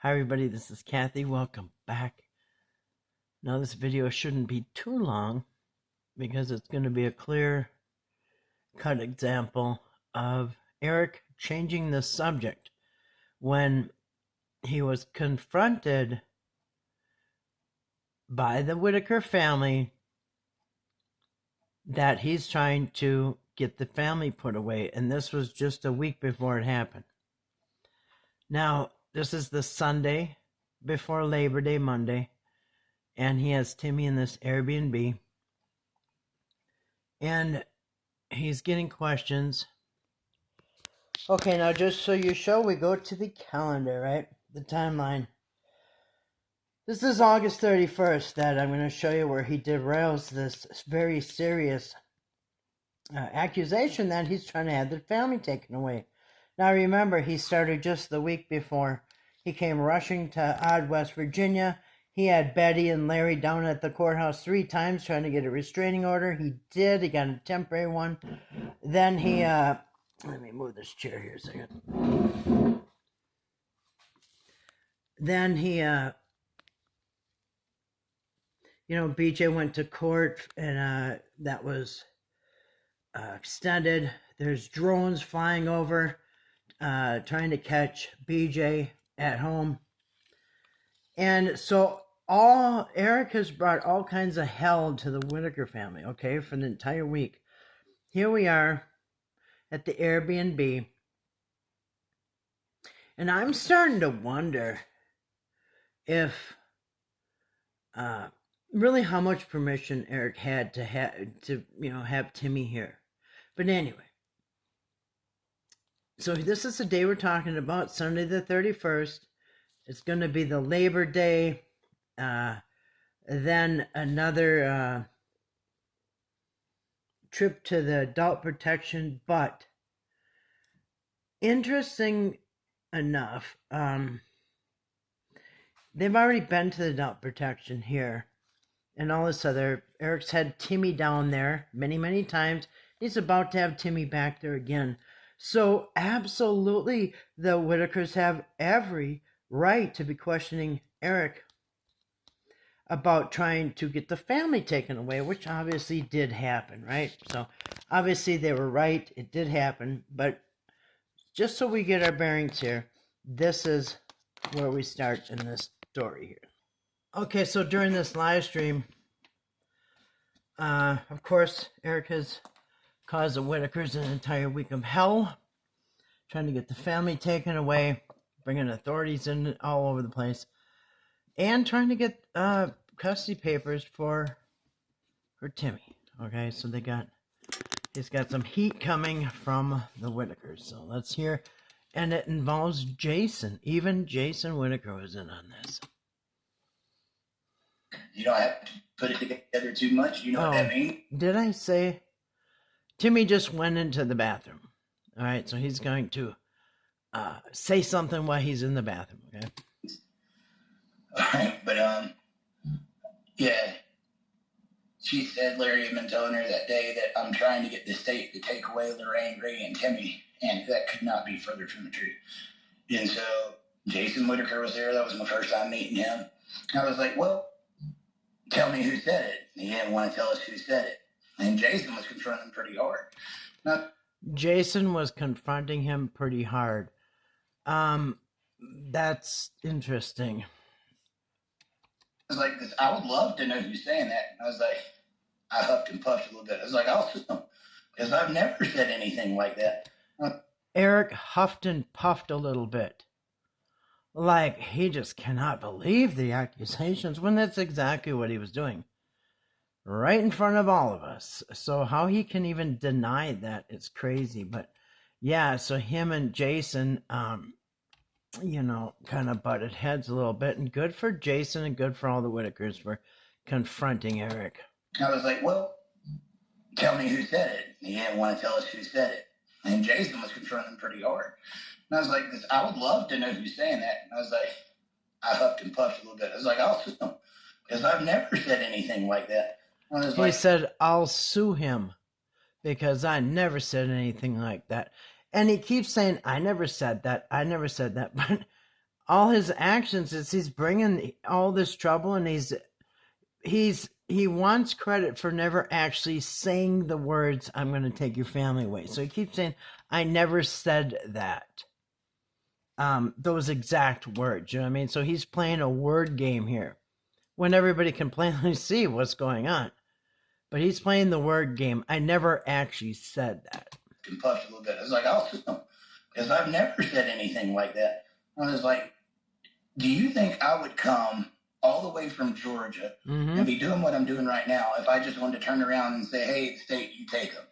Hi everybody, this is Kathy. Welcome back. Now this video shouldn't be too long because it's going to be a clear cut example of Eric changing the subject when he was confronted by the Whitaker family that he's trying to get the family put away, and this was just a week before it happened. Now, this is the Sunday before Labor Day, Monday, and he has Timmy in this Airbnb, and he's getting questions. Okay, now just so you show, we go to the calendar, right? The timeline. This is August 31st that I'm going to show you where he derails this very serious accusation that he's trying to have the family taken away. Now remember, he started just the week before. He came rushing to Odd, West Virginia. He had Betty and Larry down at the courthouse 3 times trying to get a restraining order. He did. He got a temporary one. Then he, let me move this chair here a second. Then he, BJ went to court and that was extended. There's drones flying over trying to catch BJ at home. And so Eric has brought all kinds of hell to the Whitaker family, okay, for the entire week. Here we are at the Airbnb, and I'm starting to wonder if really how much permission Eric had to have Timmy here. But anyway, so this is the day we're talking about, Sunday the 31st. It's going to be the Labor Day, then another trip to the adult protection. But interesting enough, they've already been to the adult protection here. And all this other, Eric's had Timmy down there many, many times. He's about to have Timmy back there again. So absolutely, the Whitakers have every right to be questioning Eric about trying to get the family taken away, which obviously did happen, right? So obviously they were right. It did happen. But just so we get our bearings here, this is where we start in this story here. Okay, so during this live stream, of course, Eric has caused the Whitakers an entire week of hell, trying to get the family taken away, bringing authorities in all over the place, and trying to get custody papers for Timmy. Okay, so he's got some heat coming from the Whitakers. So let's hear, and it involves Jason. Even Jason Whitaker was in on this. You don't have to put it together too much. You know what that means? Did I say Timmy just went into the bathroom? All right, so he's going to say something while he's in the bathroom, okay? All right, but yeah. She said Larry had been telling her that day that I'm trying to get the state to take away Lorraine, Ray, and Timmy, and that could not be further from the truth. And so Jason Whitaker was there. That was my first time meeting him. I was like, well, tell me who said it. He didn't want to tell us who said it. And Jason was confronting him pretty hard. Jason was confronting him pretty hard. That's interesting. I was like, 'cause I would love to know who's saying that. I was like, I huffed and puffed a little bit. I was like, I'll sue him, because I've never said anything like that. Eric huffed and puffed a little bit. Like, he just cannot believe the accusations, when that's exactly what he was doing. Right in front of all of us. So how he can even deny that, it's crazy. But yeah, so him and Jason, kind of butted heads a little bit. And good for Jason and good for all the Whitakers for confronting Eric. I was like, well, tell me who said it. He didn't want to tell us who said it. And Jason was confronting him pretty hard. And I was like, 'cause I would love to know who's saying that. And I was like, I huffed and puffed a little bit. I was like, I'll sue him, because I've never said anything like that. He said, I'll sue him because I never said anything like that. And he keeps saying, I never said that. But all his actions is he's bringing all this trouble, and he wants credit for never actually saying the words, "I'm going to take your family away." So he keeps saying, "I never said that." Those exact words, you know what I mean? So he's playing a word game here when everybody can plainly see what's going on. But he's playing the word game. I never actually said that. And puffed a little bit. I was like, oh, because I've never said anything like that. I was like, do you think I would come all the way from Georgia and be doing what I'm doing right now if I just wanted to turn around and say, hey, state, you take them?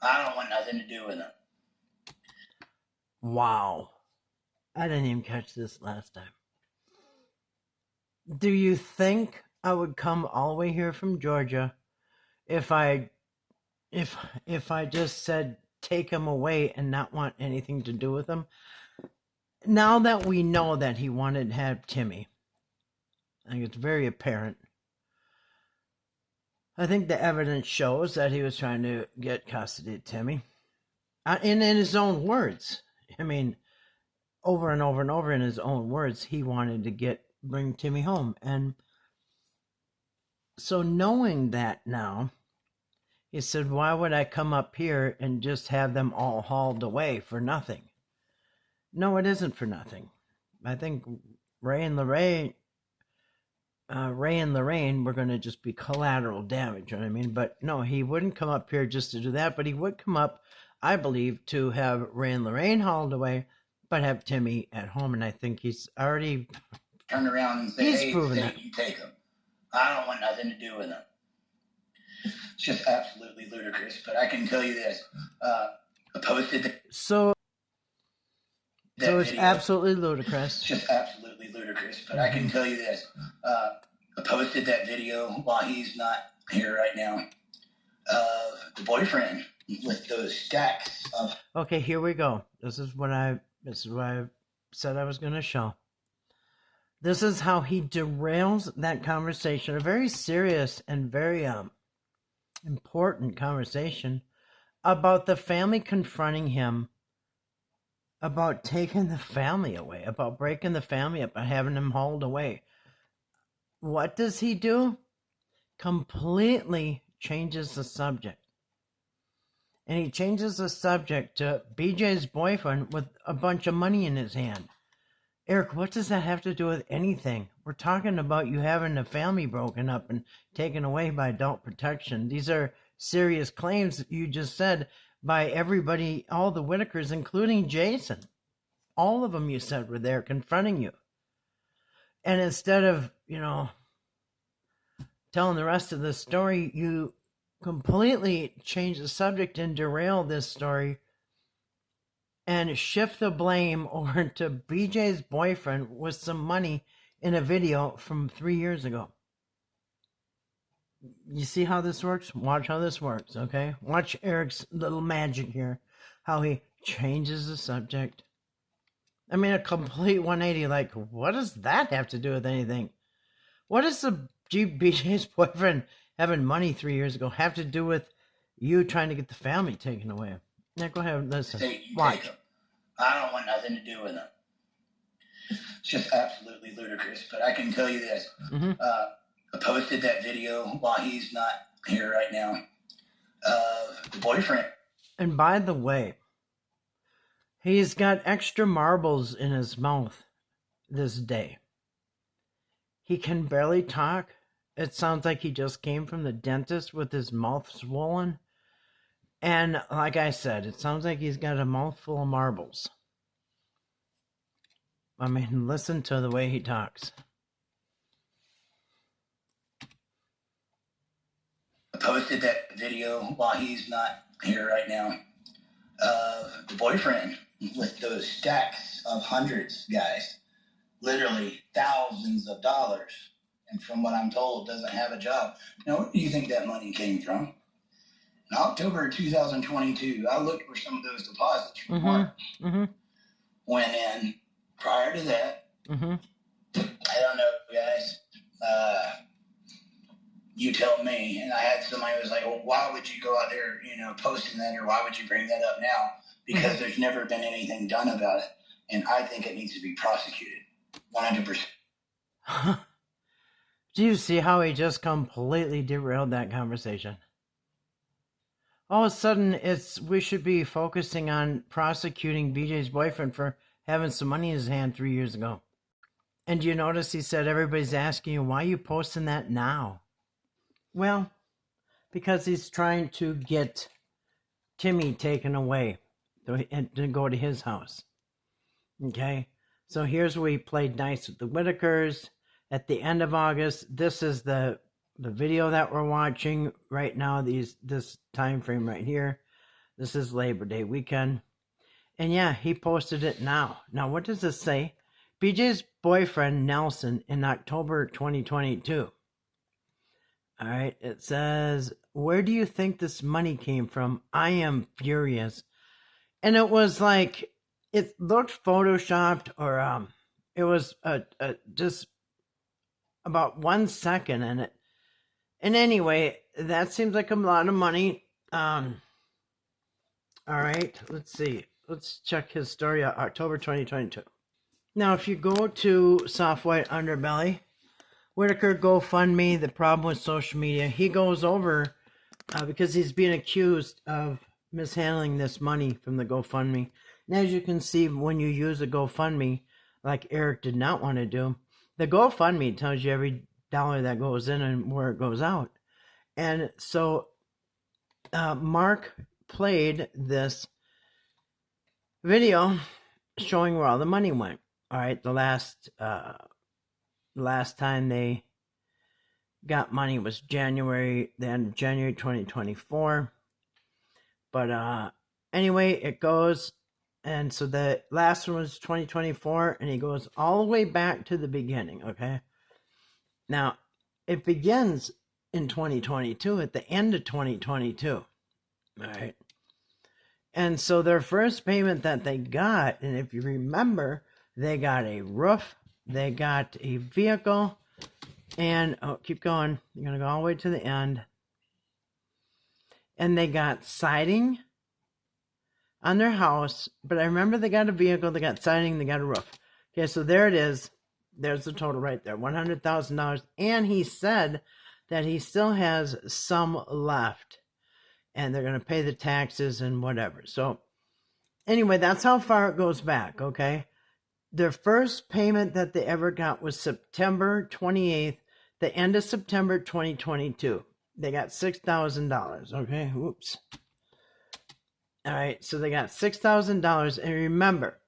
I don't want nothing to do with them. Wow. I didn't even catch this last time. Do you think I would come all the way here from Georgia if I just said take him away and not want anything to do with him? Now that we know that he wanted to have Timmy, I think it's very apparent. I think the evidence shows that he was trying to get custody of Timmy. And in his own words. I mean, over and over and over in his own words, he wanted to bring Timmy home. And so knowing that now, he said, why would I come up here and just have them all hauled away for nothing? No, it isn't for nothing. I think Ray and Lorraine were going to just be collateral damage, you know what I mean? But no, he wouldn't come up here just to do that, but he would come up, I believe, to have Ray and Lorraine hauled away, but have Timmy at home. And I think he's already turned around and said, hey, state, you take them. I don't want nothing to do with them. It's just absolutely ludicrous. But I can tell you this. I posted that. So it's absolutely ludicrous. It's just absolutely ludicrous. But I can tell you this. I posted that video while he's not here right now of the boyfriend with those stacks of. Okay, here we go. This is what I said I was going to show. This is how he derails that conversation, a very serious and very important conversation about the family confronting him about taking the family away, about breaking the family up and having him hauled away. What does he do? Completely changes the subject. And he changes the subject to BJ's boyfriend with a bunch of money in his hand. Eric, what does that have to do with anything? We're talking about you having a family broken up and taken away by adult protection. These are serious claims that you just said by everybody, all the Whittakers, including Jason. All of them, you said, were there confronting you. And instead of, telling the rest of the story, you completely change the subject and derail this story and shift the blame over to BJ's boyfriend with some money in a video from 3 years ago. You see how this works? Watch how this works, okay? Watch Eric's little magic here, how he changes the subject. I mean, a complete 180, like, what does that have to do with anything? What does the BJ's boyfriend having money 3 years ago have to do with you trying to get the family taken away? Now, go ahead and listen. Watch. I don't want nothing to do with them. It's just absolutely ludicrous. But I can tell you this. I posted that video while he's not here right now of the boyfriend. And by the way, he's got extra marbles in his mouth this day. He can barely talk. It sounds like he just came from the dentist with his mouth swollen. And like I said, it sounds like he's got a mouthful of marbles. I mean, listen to the way he talks. I posted that video while he's not here right now of the boyfriend with those stacks of hundreds, guys. Literally thousands of dollars. And from what I'm told, doesn't have a job. Now, where do you think that money came from? In October 2022, I looked for some of those deposits from Mark. Went in. Prior to that, I don't know, guys. You tell me. And I had somebody who was like, well, why would you go out there, posting that, or why would you bring that up now? Because there's never been anything done about it. And I think it needs to be prosecuted. 100%. Do you see how he just completely derailed that conversation? All of a sudden, we should be focusing on prosecuting BJ's boyfriend for having some money in his hand 3 years ago. And you notice he said everybody's asking you, why are you posting that now? Well, because he's trying to get Timmy taken away to go to his house. Okay? So here's where he played nice with the Whittakers. At the end of August, this is the video that we're watching right now, this time frame right here. This is Labor Day weekend. And yeah, he posted it now. Now, what does this say? BJ's boyfriend, Nelson, in October 2022. All right, it says, where do you think this money came from? I am furious. And it was like, it looked photoshopped, or it was just about 1 second in it. And anyway, that seems like a lot of money. All right, let's see. Let's check his story out, October 2022. Now, if you go to Soft White Underbelly, Whitaker GoFundMe, the problem with social media, he goes over because he's being accused of mishandling this money from the GoFundMe. And as you can see, when you use a GoFundMe, like Eric did not want to do, the GoFundMe tells you every dollar that goes in and where it goes out. And so Mark played this video showing where all the money went. All right, the last time they got money was the end of January 2024. But anyway, it goes, and so the last one was 2024, and he goes all the way back to the beginning, okay? Now, it begins in 2022, at the end of 2022, all right? And so their first payment that they got, and if you remember, they got a roof, they got a vehicle, and, keep going, you're going to go all the way to the end. And they got siding on their house, but I remember they got a vehicle, they got siding, they got a roof. Okay, so there it is. There's the total right there, $100,000. And he said that he still has some left, and they're going to pay the taxes and whatever. So anyway, that's how far it goes back, okay? Their first payment that they ever got was September 28th, the end of September 2022. They got $6,000, okay? Whoops. All right, so they got $6,000, and remember,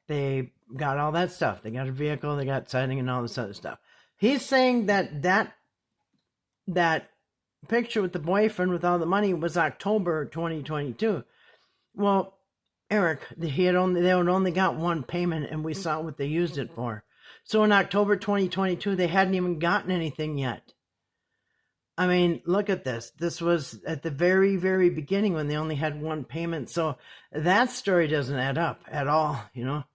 they got all that stuff. They got a vehicle, they got siding, and all this other stuff. He's saying that picture with the boyfriend with all the money was October 2022. Well, Eric, they had only got one payment, and we saw what they used it for. So in October 2022, they hadn't even gotten anything yet. I mean, look at this. This was at the very, very beginning when they only had one payment. So that story doesn't add up at all, you know.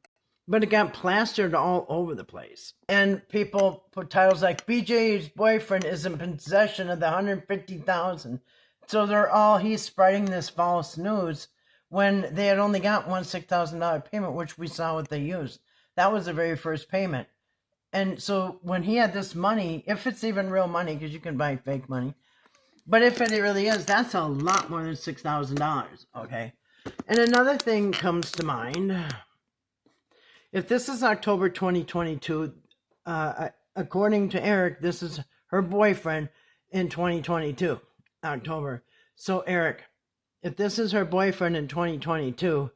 But it got plastered all over the place. And people put titles like, BJ's boyfriend is in possession of the $150,000. So he's spreading this false news when they had only got one $6,000 payment, which we saw what they used. That was the very first payment. And so when he had this money, if it's even real money, because you can buy fake money, but if it really is, that's a lot more than $6,000, okay? And another thing comes to mind. If this is October 2022, according to Eric, this is her boyfriend in 2022, October. So Eric, if this is her boyfriend in 2022,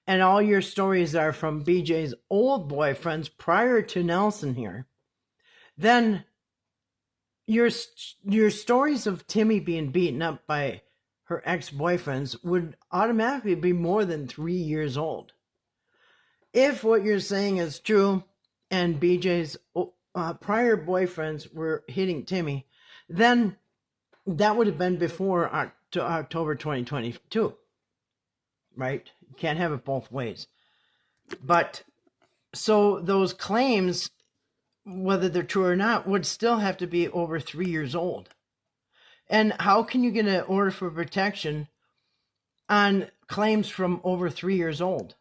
and all your stories are from BJ's old boyfriends prior to Nelson here, then your stories of Timmy being beaten up by her ex-boyfriends would automatically be more than 3 years old. If what you're saying is true, and BJ's prior boyfriends were hitting Timmy, then that would have been before October 2022, right? You can't have it both ways. But so those claims, whether they're true or not, would still have to be over 3 years old. And how can you get an order for protection on claims from over 3 years old?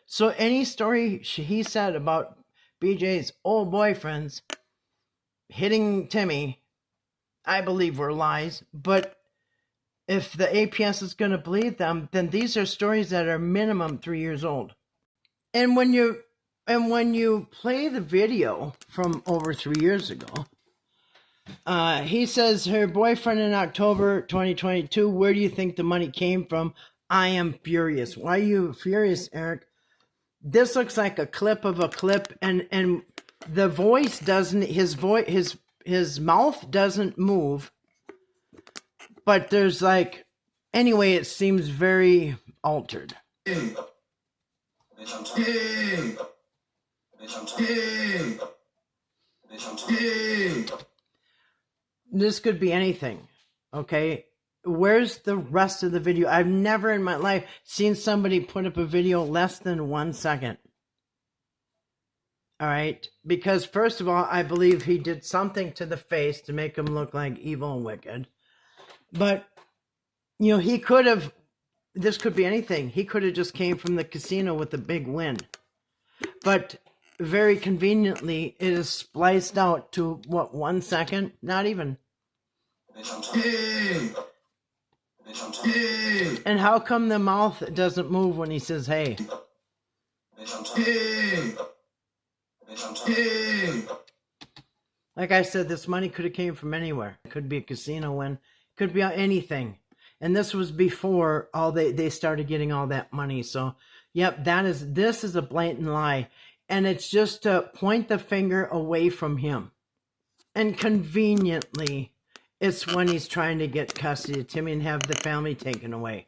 So any story he said about BJ's old boyfriends hitting Timmy, I believe were lies. But if the APS is going to believe them, then these are stories that are minimum 3 years old. And when you play the video from over 3 years ago, he says her boyfriend in October 2022, where do you think the money came from? I am furious. Why are you furious, Eric? This looks like a clip of a clip, and the voice doesn't, his mouth doesn't move, but there's like, anyway, it seems very altered. This could be anything, okay? Where's the rest of the video? I've never in my life seen somebody put up a video less than 1 second. All right? Because first of all, I believe he did something to the face to make him look like evil and wicked. But, you know, he could have, this could be anything. He could have just came from the casino with a big win. But very conveniently, it is spliced out to, what, 1 second? Not even. And how come the mouth doesn't move when he says, hey? Like I said, this money could have came from anywhere. It could be a casino win. It could be anything. And this was before all they started getting all that money. So, yep, this is a blatant lie. And it's just to point the finger away from him. And conveniently, it's when he's trying to get custody of Timmy and have the family taken away.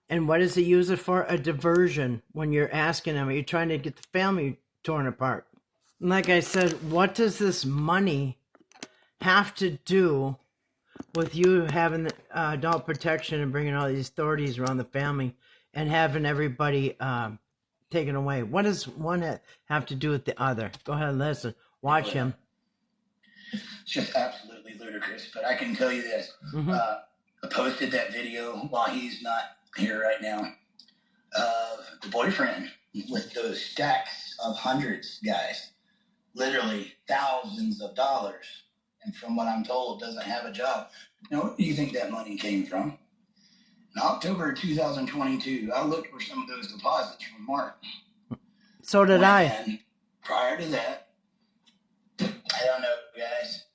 And what does he use it for? A diversion. When you're asking him, are you trying to get the family torn apart? And like I said, what does this money have to do with you having the adult protection and bringing all these authorities around the family and having everybody taken away? What does one have to do with the other? Go ahead and listen. Watch him. It's just absolutely ludicrous. But I can tell you this. I posted that video while he's not here right now of the boyfriend with those stacks of hundreds, guys. Literally thousands of dollars. And from what I'm told, doesn't have a job. Now, where do you think that money came from? In October 2022, I looked for some of those deposits from Mark. So did I. And prior to that, I don't know, guys.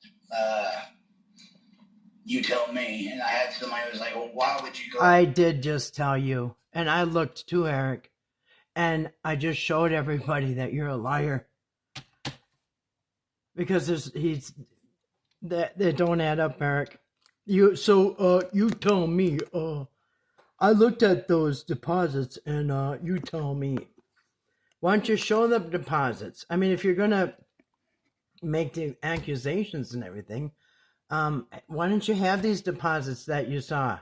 You tell me. And I had somebody who was like, well, why would you go? I did just tell you. And I looked too, Eric. And I just showed everybody that you're a liar. Because they don't add up, Eric. You tell me. I looked at those deposits, and you tell me. Why don't you show the deposits? I mean, if you're gonna make the accusations and everything, why don't you have these deposits that you saw,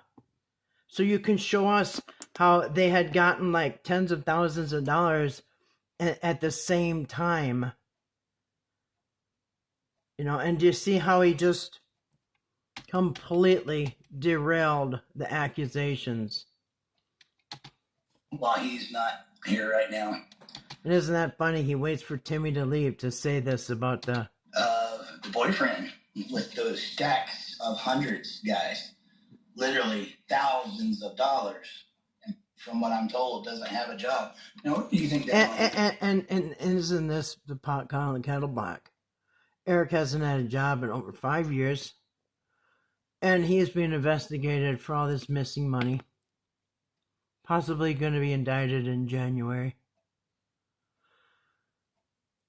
so you can show us how they had gotten like tens of thousands of dollars at the same time. You know, and do you see how he just completely derailed the accusations? While he's not here right now. And isn't that funny? He waits for Timmy to leave to say this about the boyfriend with those stacks of hundreds, guys. Literally thousands of dollars. And from what I'm told, doesn't have a job. Now, what do you think that and isn't this the pot calling the kettle black? Eric hasn't had a job in over 5 years, and he is being investigated for all this missing money. Possibly going to be indicted in January.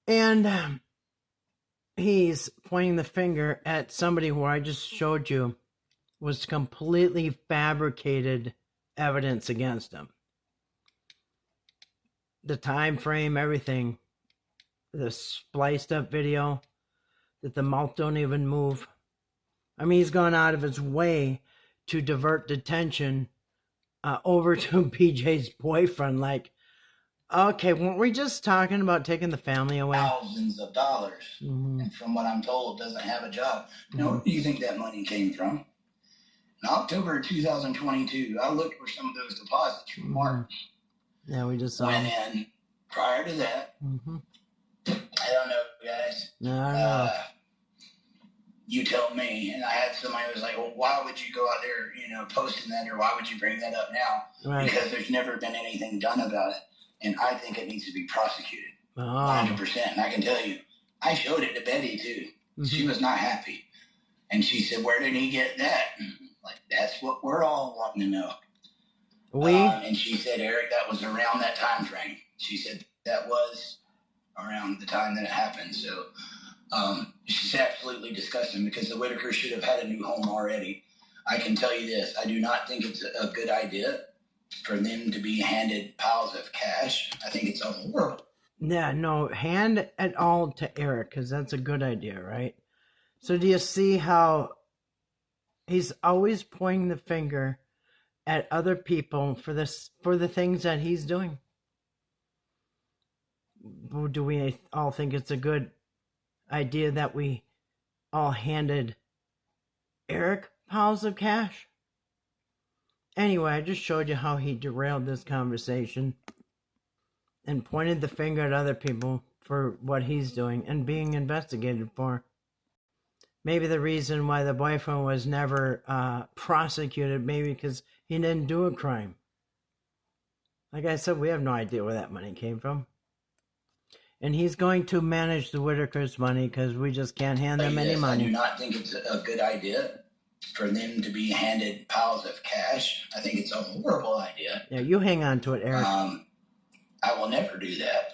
And he's pointing the finger at somebody who I just showed you was completely fabricated evidence against him. The time frame, everything. The spliced up video. That the mouth don't even move. I mean, he's gone out of his way to divert attention over to BJ's boyfriend. Like, okay, weren't we just talking about taking the family away? Thousands of dollars. And from what I'm told, doesn't have a job. Now, where do you think that money came from? In October 2022, I looked for some of those deposits from Mark. Yeah, we just saw went in. Prior to that, I don't know, guys. I don't know. You tell me. And I had somebody who was like, well, why would you go out there, posting that, or why would you bring that up now? Right. Because there's never been anything done about it. And I think it needs to be prosecuted. 100%. And I can tell you, I showed it to Betty too. Mm-hmm. She was not happy. And she said, where did he get that? Like, that's what we're all wanting to know. And she said, Eric, that was around that time frame. She said that was around the time that it happened. So it's just absolutely disgusting because the Whittakers should have had a new home already. I can tell you this. I do not think it's a good idea for them to be handed piles of cash. I think it's horrible. Yeah, no, hand it all to Eric, because that's a good idea, right? So do you see how he's always pointing the finger at other people for the things that he's doing? Do we all think it's a good idea that we all handed Eric piles of cash? Anyway, I just showed you how he derailed this conversation and pointed the finger at other people for what he's doing and being investigated for. Maybe the reason why the boyfriend was never prosecuted, maybe because he didn't do a crime. Like I said, we have no idea where that money came from. And he's going to manage the Whittakers' money because we just can't hand them any money. I do not think it's a good idea for them to be handed piles of cash. I think it's a horrible idea. Yeah, you hang on to it, Eric. I will never do that.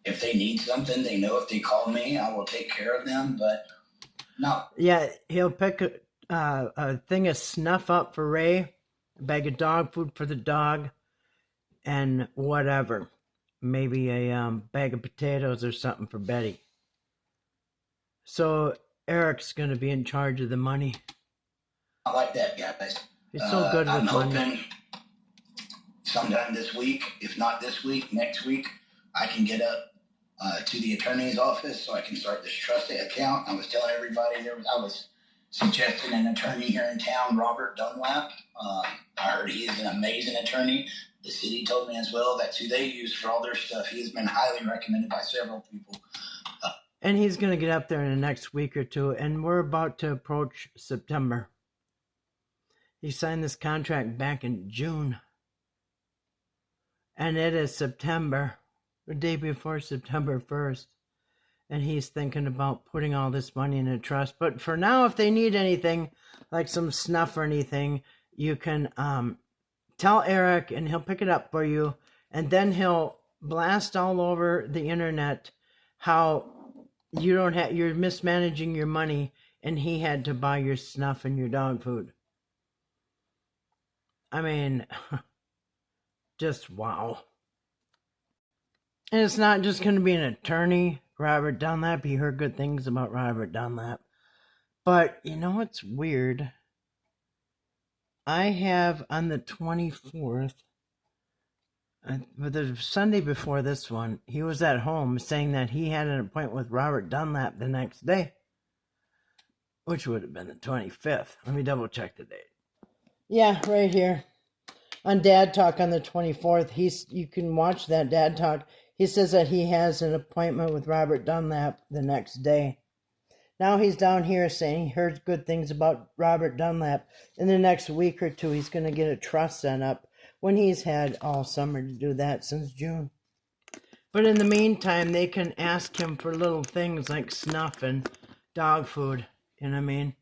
If they need something, they know if they call me, I will take care of them, but no. Yeah, he'll pick a thing of snuff up for Ray, a bag of dog food for the dog, and whatever. Maybe a bag of potatoes or something for Betty. So Eric's going to be in charge of the money. I like that, guys. He's so good with money. I'm hoping sometime this week, if not this week, next week, I can get up to the attorney's office so I can start this trust account. I was telling everybody I was suggesting an attorney here in town, Robert Dunlap. I heard he is an amazing attorney. The city told me as well that's who they use for all their stuff. He has been highly recommended by several people. And he's going to get up there in the next week or two, and we're about to approach September. He signed this contract back in June. And it is September, the day before September 1st. And he's thinking about putting all this money in a trust. But for now, if they need anything, like some snuff or anything, you can tell Eric and he'll pick it up for you. And then he'll blast all over the internet how you're mismanaging your money and he had to buy your snuff and your dog food. I mean, just wow. And it's not just going to be an attorney, Robert Dunlap. You heard good things about Robert Dunlap. But you know what's weird? I have on the 24th, the Sunday before this one, he was at home saying that he had an appointment with Robert Dunlap the next day, which would have been the 25th. Let me double check the date. Yeah, right here. On Dad Talk on the 24th, you can watch that Dad Talk. He says that he has an appointment with Robert Dunlap the next day. Now he's down here saying he heard good things about Robert Dunlap. In the next week or two, he's going to get a trust set up when he's had all summer to do that since June. But in the meantime, they can ask him for little things like snuff and dog food. You know what I mean?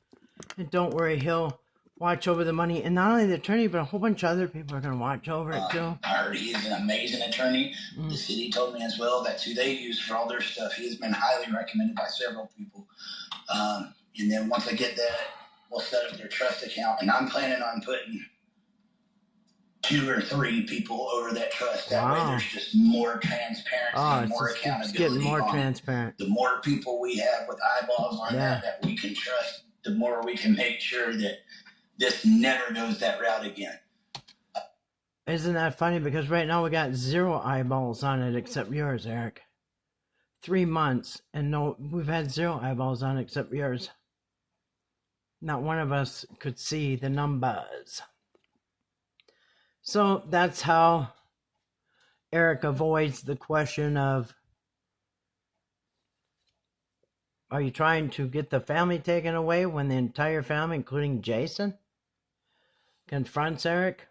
And don't worry, he'll watch over the money. And not only the attorney, but a whole bunch of other people are going to watch over it too. I heard he is an amazing attorney. The city told me as well that's who they use for all their stuff. He has been highly recommended by several people. And then once I get that, we'll set up their trust account. And I'm planning on putting 2 or 3 people over that trust. That way there's just more transparency and more accountability. It's getting more transparent. The more people we have with eyeballs on that we can trust, the more we can make sure that this never goes that route again. Isn't that funny? Because right now we got 0 eyeballs on it except yours, Eric. 3 months, and we've had 0 eyeballs on it except yours. Not one of us could see the numbers. So that's how Eric avoids the question of Are you trying to get the family taken away when the entire family, including Jason, confronts Eric?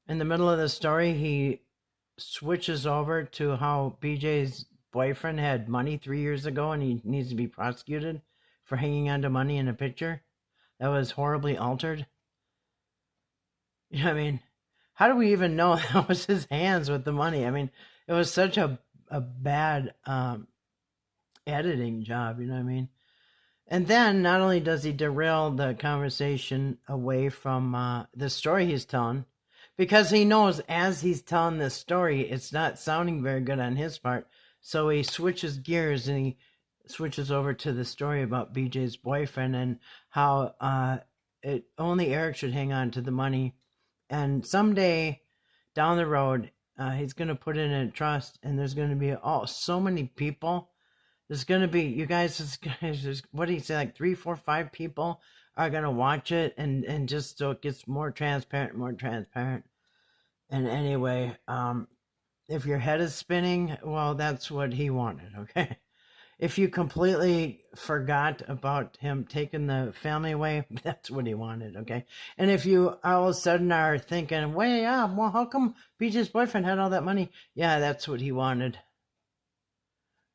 In the middle of the story, he switches over to how BJ's boyfriend had money 3 years ago and he needs to be prosecuted for hanging on to money in a picture that was horribly altered. You know what I mean? How do we even know that was his hands with the money? I mean, it was such a bad editing job, you know what I mean? And then not only does he derail the conversation away from the story he's telling, because he knows as he's telling this story, it's not sounding very good on his part. So he switches gears and he switches over to the story about BJ's boyfriend and how only Eric should hang on to the money. And someday down the road, he's going to put in a trust and there's going to be so many people. There's going to be, you guys, what do you say, like 3, 4, 5 people are going to watch it and just so it gets more transparent. And anyway, if your head is spinning, well, that's what he wanted, okay? If you completely forgot about him taking the family away, that's what he wanted, okay? And if you all of a sudden are thinking, well, how come BJ's boyfriend had all that money? Yeah, that's what he wanted.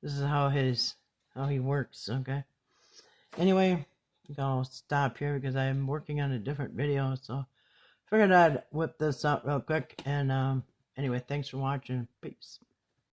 This is how he works, okay? Anyway, I'll stop here because I'm working on a different video, so figured I'd whip this out real quick. And anyway, thanks for watching. Peace.